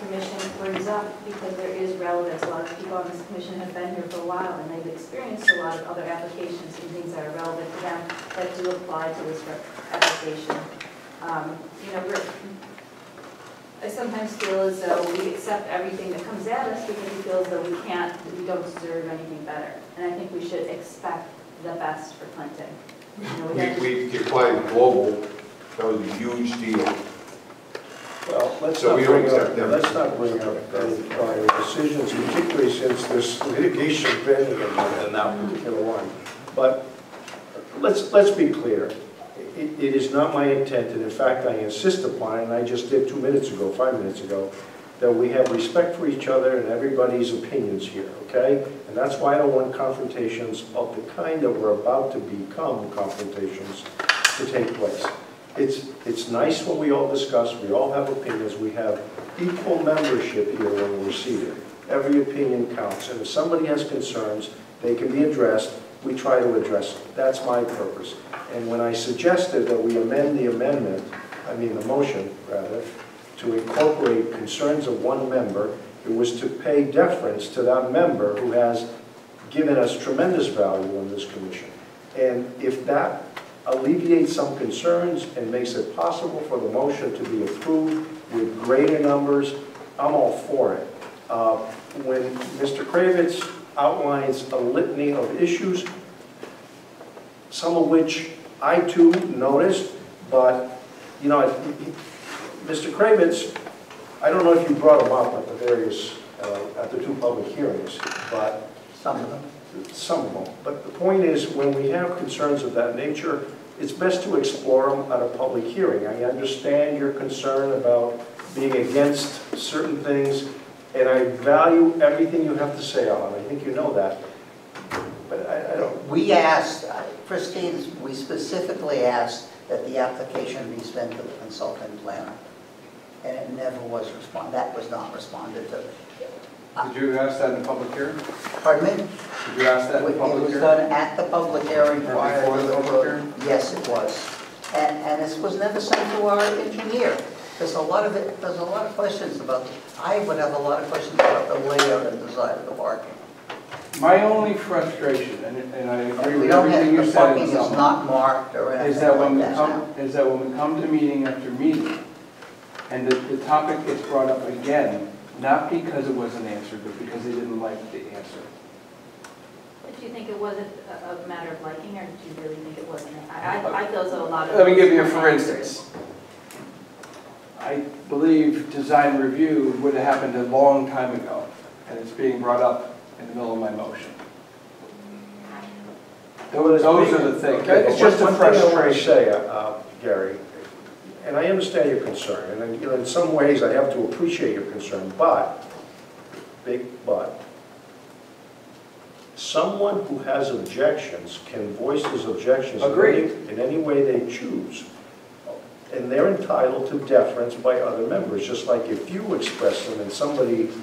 S5: commission brings up, because there is relevance. A lot of people on this commission have been here for a while, and they've experienced a lot of other applications and things that are relevant to them that do apply to this application. I sometimes feel as though we accept everything that comes at us because we feel as though we don't deserve anything better. And I think we should expect the best for Clinton.
S4: We declined global, that was a huge deal.
S1: Well, let's
S4: So
S1: not
S4: we don't
S1: bring up,
S4: accept them.
S1: let's not bring up any prior decisions, particularly since this litigation's been in that particular one. But let's be clear. It is not my intent, and in fact, I insist upon, and I just did 5 minutes ago, that we have respect for each other and everybody's opinions here, okay? And that's why I don't want confrontations of the kind that we're about to become confrontations to take place. It's nice when we all discuss, we all have opinions, we have equal membership here when we're seated. Every opinion counts, and if somebody has concerns, they can be addressed, we try to address them. That's my purpose. And when I suggested that we amend the the motion, rather, to incorporate concerns of one member, it was to pay deference to that member who has given us tremendous value in this commission. And if that alleviates some concerns and makes it possible for the motion to be approved with greater numbers, I'm all for it. When Mr. Kravitz outlines a litany of issues, some of which I too noticed, but, Mr. Kravitz, I don't know if you brought him up at the 2 public hearings, but
S10: Some of them.
S1: some of them. But the point is, when we have concerns of that nature, it's best to explore them at a public hearing. I understand your concern about being against certain things, and I value everything you have to say, Alan. I think you know that. But I don't.
S10: We asked, Christine, we specifically asked that the application be sent to the consultant planner, and it never was that was not responded to.
S3: Did you ask that in the public hearing?
S10: Pardon me?
S3: Did you ask that in the
S10: It
S3: public
S10: was
S3: hearing?
S10: done at the public hearing
S3: Or
S10: prior
S3: before
S10: to
S3: the
S10: the
S3: public
S10: vote.
S3: hearing?
S10: Yes, it was. And this was never sent to our engineer. There's a lot of questions about, I would have a lot of questions about the layout and design of the parking.
S3: My only frustration, and I agree
S10: We
S3: with
S10: don't have,
S3: everything you
S10: the
S3: said
S10: parking
S3: in
S10: is
S3: some,
S10: not marked or
S3: is
S10: anything
S3: that when
S10: like
S3: we
S10: that
S3: come,
S10: now.
S3: is that when we come to meeting after meeting, and the topic gets brought up again, not because it wasn't answered, but because they didn't like the answer.
S5: Did you think it wasn't a matter of liking, or did you really think it wasn't? I feel as though a lot of.
S3: Let me give you a
S5: those
S3: for
S5: answers-
S3: instance. I believe design review would have happened a long time ago, and it's being brought up in the middle of my motion. Those are the things.
S1: Okay,
S3: It's just a
S1: one thing I want to
S3: frustration.
S1: say, Gary, and I understand your concern, and you know, in some ways I have to appreciate your concern, but, big but, someone who has objections can voice his objections in any way they choose. And they're entitled to deference by other members, just like if you express them and somebody takes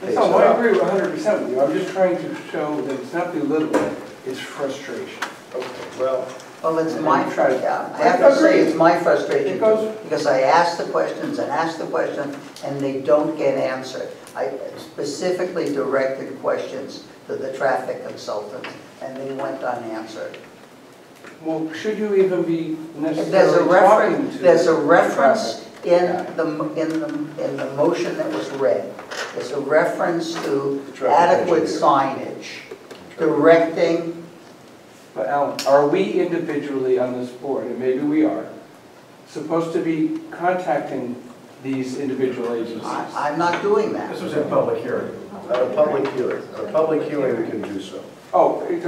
S1: it
S3: No, I
S1: up.
S3: agree 100% with you. I'm just trying to show that it's not belittling, it's frustration.
S1: Okay, well,
S10: Well, it's
S3: And
S10: my,
S3: you try to-
S10: I have to say,
S3: Agreed.
S10: it's my frustration
S3: It goes-
S10: too, because I ask the questions and ask the questions, and they don't get answered. I specifically directed questions to the traffic consultant, and they went unanswered.
S3: Well, should you even be
S10: There's a
S3: necessarily talking
S10: reference,
S3: to
S10: there's a
S3: the
S10: reference
S3: traffic
S10: in
S3: guy?
S10: the motion that was read. There's a reference to
S1: Traffic
S10: adequate
S1: engineer.
S10: signage, directing.
S3: But Alan, are we individually on this board, and maybe we are, supposed to be contacting these individual agencies?
S10: I'm not doing that.
S6: This was in public hearing.
S1: at a public hearing, we can do so.
S3: Oh, I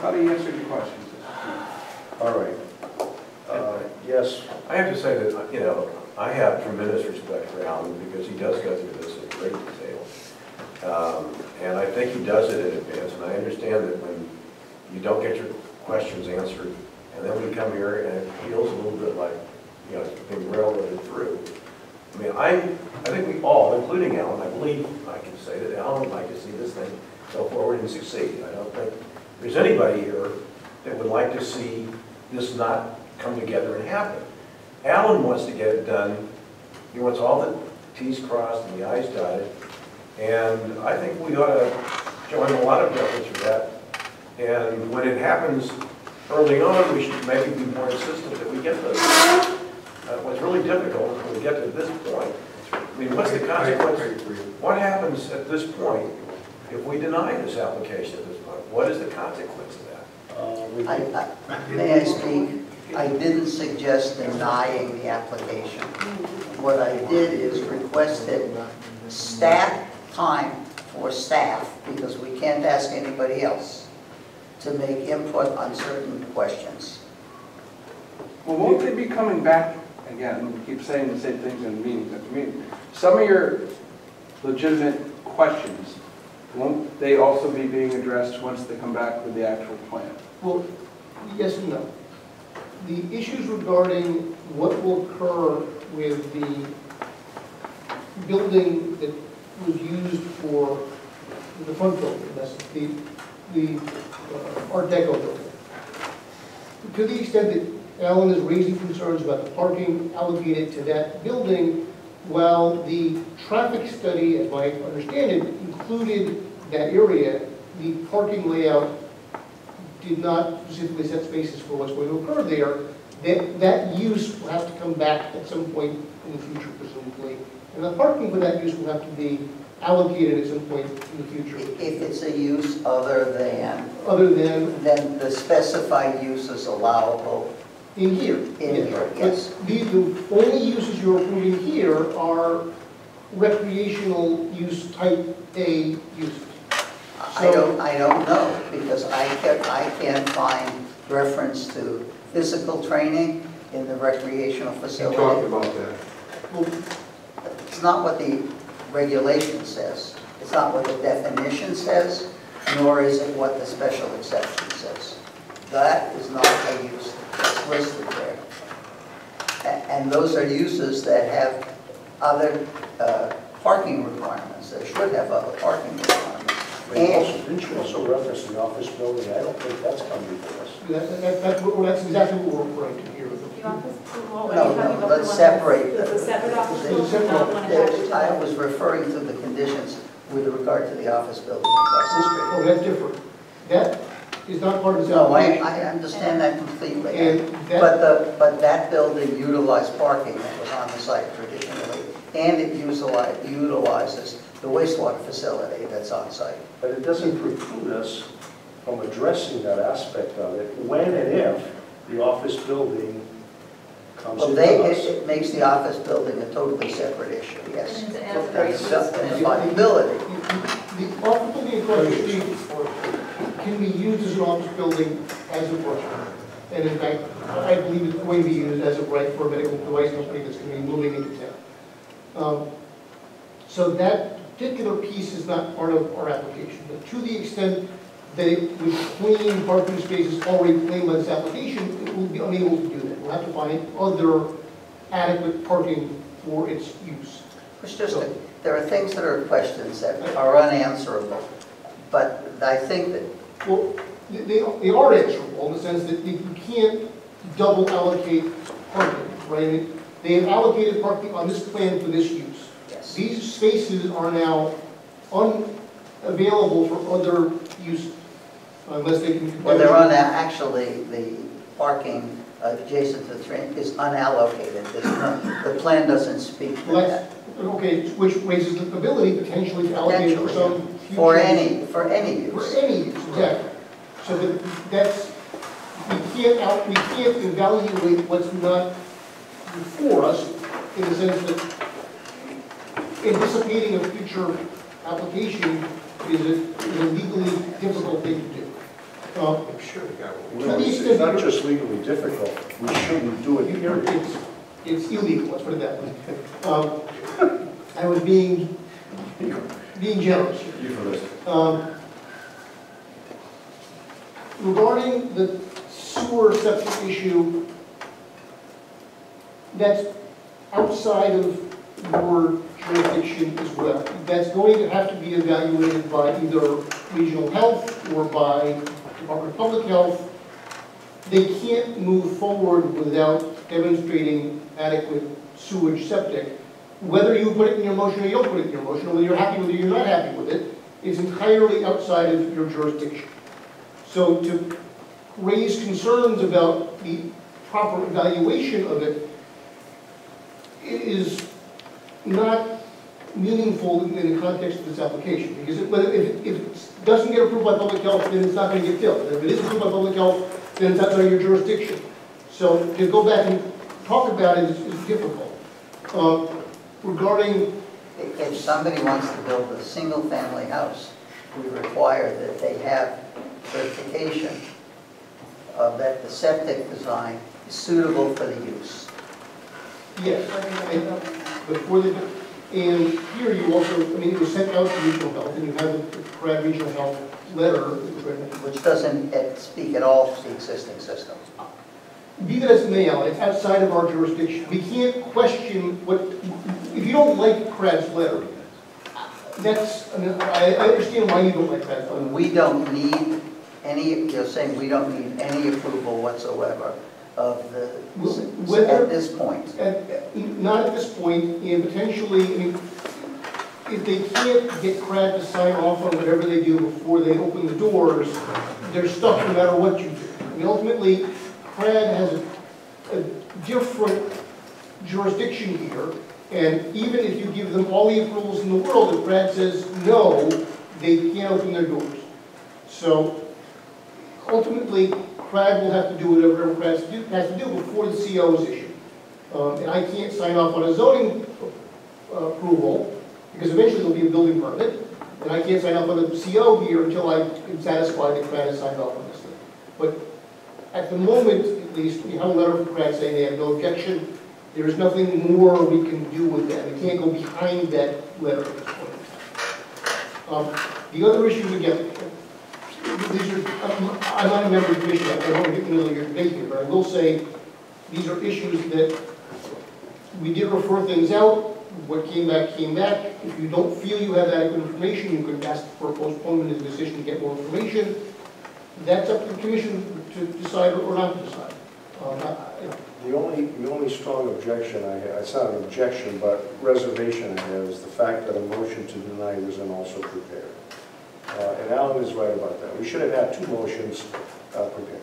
S3: thought he answered your questions.
S1: All right. Yes,
S6: I have to say that, you know, I have tremendous respect for Alan because he does go through this in great detail. And I think he does it in advance, and I understand that when you don't get your questions answered, and then we come here and it feels a little bit like, you know, it's being railroaded through. I mean, I think we all, including Alan, I believe I can say that Alan would like to see this thing go forward and succeed. I don't think there's anybody here that would like to see this not come together and happen. Alan wants to get it done. He wants all the T's crossed and the I's dotted. And I think we ought to show him a lot of deference for that. And when it happens early on, we should maybe be more insistent that we get this. What's really difficult is when we get to this point. I mean, what's the consequence? What happens at this point if we deny this application at this point? What is the consequence of that?
S10: May I speak? I didn't suggest denying the application. What I did is requested staff time for staff, because we can't ask anybody else, to make input on certain questions.
S3: Well, won't they be coming back again? We keep saying the same things in meetings after meeting. Some of your legitimate questions, won't they also be being addressed once they come back with the actual plan?
S7: Well, yes and no. The issues regarding what will occur with the building that was used for the front building, that's the Art Deco building. To the extent that Alan is raising concerns about the parking allocated to that building, while the traffic study, as I understand it, included that area, the parking layout did not specifically set spaces for what's going to occur there. That use will have to come back at some point in the future, presumably. And the parking for that use will have to be allocated at some point in the future.
S10: If it's a use other than
S7: Then
S10: the specified use is allowable
S7: in here.
S10: in here, yes.
S7: But the only uses you're approving here are recreational use type A uses.
S10: I don't know, because I can't find reference to physical training in the recreational
S4: We
S10: facility.
S4: talked about that.
S7: Well,
S10: It's not what the regulation says. It's not what the definition says, nor is it what the special exception says. That is not a use that's listed there. And those are uses that have other parking requirements. They should have other parking requirements.
S1: Didn't you also reference the office building? I don't think that's come before us.
S7: That's exactly what we're referring to here.
S2: The office, well,
S10: No,
S2: are you talking
S10: no,
S2: about the
S10: let's
S2: one
S10: separate
S2: that's-
S10: them.
S2: It's a separate office
S7: It's a
S2: building,
S7: separate
S2: not one attached to
S10: I
S2: the...
S10: was referring to the conditions with regard to the office building across the street.
S7: Oh, that's different. That is not part of this
S10: No,
S7: application.
S10: I understand that completely.
S7: And that,
S10: But that building utilized parking that was on the site traditionally, and it utilizes the wastewater facility that's on site.
S1: But it doesn't preclude us from addressing that aspect of it when and if the office building comes
S10: Well,
S1: into us.
S10: it makes the office building a totally separate issue, yes.
S2: And it's a very
S10: And the liability.
S7: the office building across the street can be used as an office building as of right. And in fact, I believe it's going to be used as of right for a medical device company that's going to be moving into town. So that particular piece is not part of our application, but to the extent that it would claim parking spaces already claimed by this application, it will be unable to do that. We'll have to find other adequate parking for its use.
S10: It's just, there are things that are questions that are unanswerable, but I think that
S7: Well, they are answerable in the sense that you can't double allocate parking, right? They have allocated parking on this plan for this use.
S10: yes.
S7: These spaces are now unavailable for other uses, unless they can.
S10: Well, actually, the parking adjacent to the train is unallocated. The plan doesn't speak to
S7: Well,
S10: that.
S7: Okay, which raises the ability potentially to allocate for some future.
S10: For any use.
S7: For any use, exactly. So that's, we can't evaluate what's not before us in the sense that anticipating a future application is a legally difficult thing to do.
S4: I'm sure the guy will.
S1: No, it's not just legally difficult, we shouldn't do it, period.
S7: It's illegal, let's put it that way. I was being generous here.
S6: Euphemism.
S7: Regarding the sewer septic issue, that's outside of your jurisdiction as well. That's going to have to be evaluated by either regional health or by Department of Public Health. They can't move forward without demonstrating adequate sewage septic. Whether you put it in your motion or you don't put it in your motion, or whether you're happy with it or you're not happy with it, is entirely outside of your jurisdiction. So to raise concerns about the proper evaluation of it is not meaningful in the context of this application. Because if it doesn't get approved by public health, then it's not going to get built. And if it is approved by public health, then it's outside of your jurisdiction. So to go back and talk about it is difficult. Regarding,
S10: If somebody wants to build a single-family house, we require that they have certification that the septic design is suitable for the use.
S7: yes, before the, and here you also, I mean, it was sent out to regional health, and you have the Brad Regional Health letter.
S10: Which doesn't speak at all to the existing system.
S7: Be that as it may, it's outside of our jurisdiction. We can't question what, if you don't like Brad's letter, that's, I mean, I understand why you don't like Brad's letter.
S10: We don't need any, you're saying we don't need any approval whatsoever of the,
S7: Whether-
S10: at this point.
S7: Not at this point, and potentially, I mean, if they can't get Brad to sign off on whatever they do before they open the doors, they're stuck no matter what you do. I mean, ultimately, Brad has a different jurisdiction here, and even if you give them all the approvals in the world, if Brad says no, they can't open their doors. So ultimately, Brad will have to do whatever Brad has to do before the CO is issued. And I can't sign off on a zoning approval, because eventually there'll be a building permit, and I can't sign off on the CO here until I can satisfy that Brad has signed off on this thing. But at the moment, at least, we have a letter from Brad saying they have no objection. There is nothing more we can do with that. We can't go behind that letter at this point. The other issues, again, I'm not a member of the commission, I don't want to get into the middle of your debate here, but I will say, these are issues that we did refer things out. What came back, came back. If you don't feel you have adequate information, you can ask for a postponement of the decision to get more information. That's up to the commission to decide or not to decide.
S1: The only strong objection I have, it's not an objection, but reservation I have, is the fact that a motion to deny wasn't also prepared. And Alan is right about that. We should have had two motions prepared.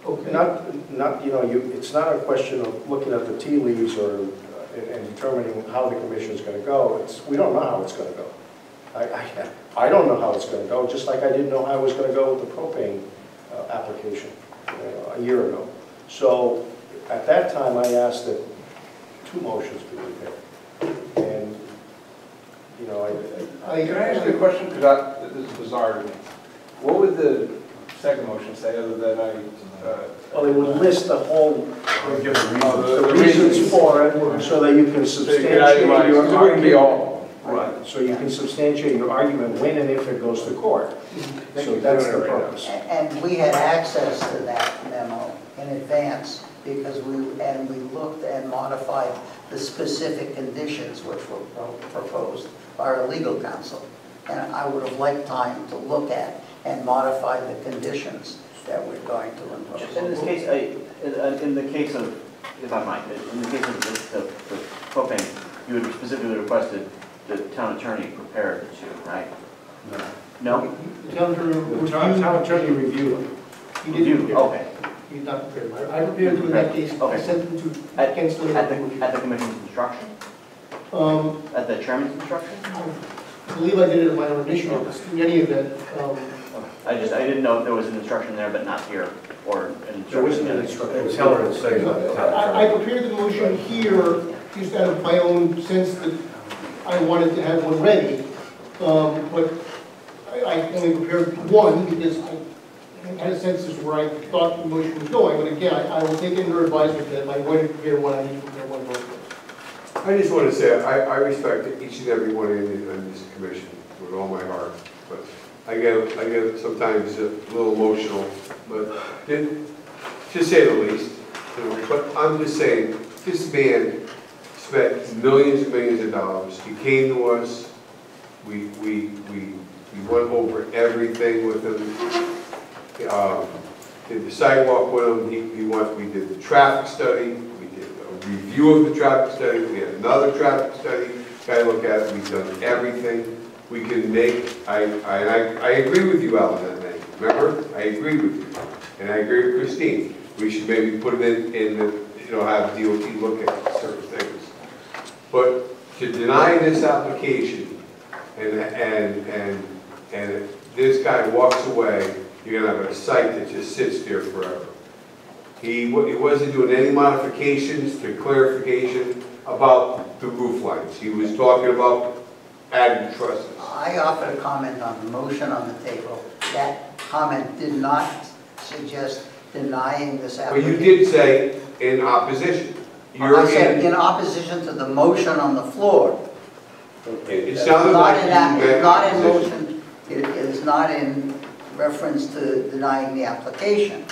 S7: Okay.
S1: Not, you know, it's not a question of looking at the tea leaves or and determining how the commission is going to go. We don't know how it's going to go. I don't know how it's going to go, just like I didn't know how it was going to go with the propane application a year ago. So at that time, I asked that two motions be prepared. And, you know,
S3: Can I ask you a question? Because this is bizarre to me. What would the second motion say, other than
S1: well, they would list the whole,
S6: Give the
S1: the reasons for it, so that you can substantiate your argument. Right, so you can substantiate your argument when and if it goes to court. So that's the purpose.
S10: And we had access to that memo in advance because we looked and modified the specific conditions which were proposed by our legal counsel. And I would have liked time to look at and modify the conditions that we're going to impose.
S8: In this case, in the case of, if I might, in the case of the propane, you would specifically requested the town attorney prepare the two, right? No?
S7: The town
S1: attorney reviewed it.
S7: He didn't prepare.
S8: Okay.
S7: He did not prepare. I prepared them in that case. I
S8: Okay.
S7: sent them to
S8: At
S7: Ken
S8: the commission's instruction?
S7: Um,
S8: At the chairman's instruction?
S7: I believe I did it in my own initiative. In any event,
S8: I didn't know if there was an instruction there, but not here, or an
S1: There
S8: instruction.
S1: isn't an instruction.
S6: It was held in say by the town
S7: I
S6: attorney.
S7: prepared the motion here just out of my own sense that I wanted to have one ready. But I only prepared one because I had a sense as to where I thought the motion was going. But again, I will take into advisement that if I'm going to prepare one, I need to prepare one vote.
S4: I just want to say, I respect each and every one in this commission with all my heart, but I get sometimes a little emotional, but to say the least, you know, but I'm just saying, this man spent millions and millions of dollars. He came to us, we went over everything with him, did the sidewalk with him, we did the traffic study, review of the traffic study, we had another traffic study, guy look at it, we've done everything we can make. I agree with you, Alan, on that. Remember? I agree with you. And I agree with Christine. We should maybe put it in the, you know, have DOT look at certain things. But to deny this application and this guy walks away, you're gonna have a site that just sits there forever. He wasn't doing any modifications to clarification about the roof lines. He was talking about adding trusses.
S10: I offered a comment on the motion on the table. That comment did not suggest denying this
S4: But
S10: application.
S4: you did say in opposition.
S10: I said in opposition to the motion on the floor.
S4: It sounded like you meant
S10: Not in
S4: opposition.
S10: motion, it is not in reference to denying the application,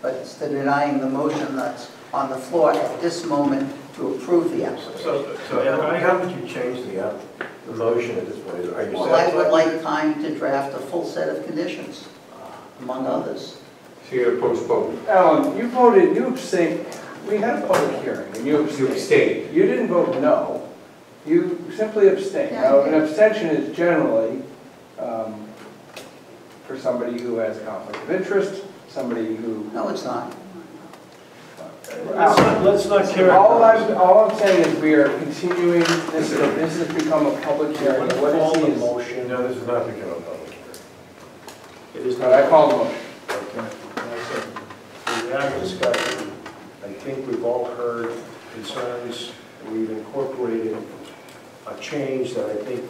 S10: but it's to denying the motion that's on the floor at this moment to approve the application.
S6: So how would you change the motion at this point? Are you
S10: Well, I would
S6: satisfied?
S10: like time to draft a full set of conditions, among others.
S4: So you're gonna postpone.
S3: Alan, you voted, you abstained. We had a public hearing, and you
S4: You
S3: abstained.
S4: abstained.
S3: You didn't vote no. You simply abstained.
S10: Yeah,
S3: Now,
S10: I
S3: an
S10: did.
S3: abstention is generally for somebody who has a conflict of interest, somebody who...
S10: No, it's not.
S1: Let's not carry.
S3: All I'm saying is we are continuing, this has become a public hearing. What
S1: Call
S3: is
S1: the
S3: he?
S1: motion.
S6: No, this is not become a public hearing.
S1: It is
S3: All right, I
S1: not.
S3: call the motion.
S1: We have discussion. I think we've all heard concerns. We've incorporated a change that I think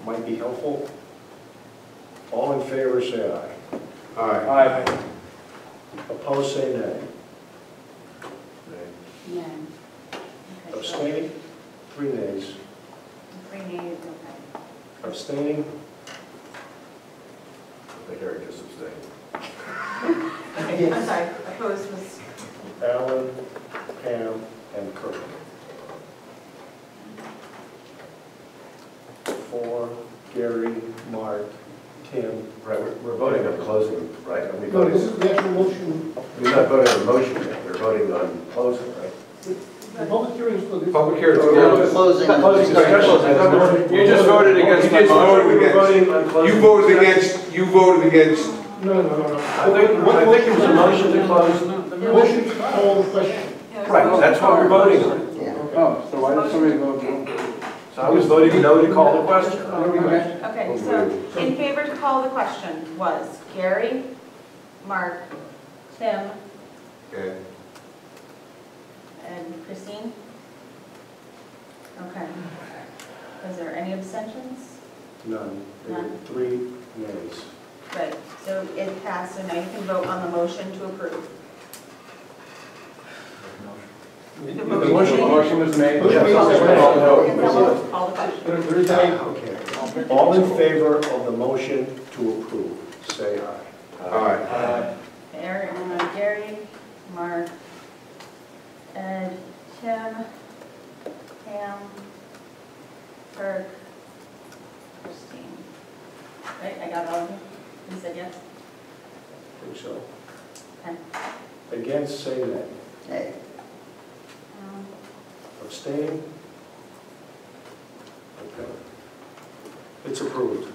S1: might be helpful. All in favor, say aye.
S4: All right.
S3: Aye.
S1: Opposed, say nay.
S2: Yeah. Okay, so
S1: Abstaining? 3 nays.
S2: 3 nays, okay.
S1: Abstaining?
S6: I think Eric just abstained.
S7: The public hearing is for the.
S4: Public hearing.
S10: Closing.
S3: Closing discussion. You just voted against my
S4: You just voted
S3: motion.
S4: You voted against,
S7: No.
S3: I think it was a motion to close.
S7: Motion to call the question.
S3: Right, that's what we're voting on.
S10: Yeah.
S3: Oh, so why did somebody vote no?
S6: So I was voting no to call the question.
S3: Okay.
S2: Okay, so in favor to call the question was Gary, Mark, Tim,
S4: and
S2: and Christine? Okay. Was there any abstentions?
S1: None. There were
S2: None.
S1: 3 nays.
S2: Right, so it passed, so now you can vote on the motion to approve.
S3: The motion was made.
S7: Motion made.
S2: Call the question.
S7: There is a,
S1: Okay. All in favor of the motion to approve, say aye.
S4: all right.
S2: Gary, Mark, Ed, Tim, Pam, Kirk, Christine. Right, I got all of you? You said yes?
S1: I think so.
S2: Okay.
S1: Against, say nay.
S10: Hey.
S1: Abstain? Okay. It's approved.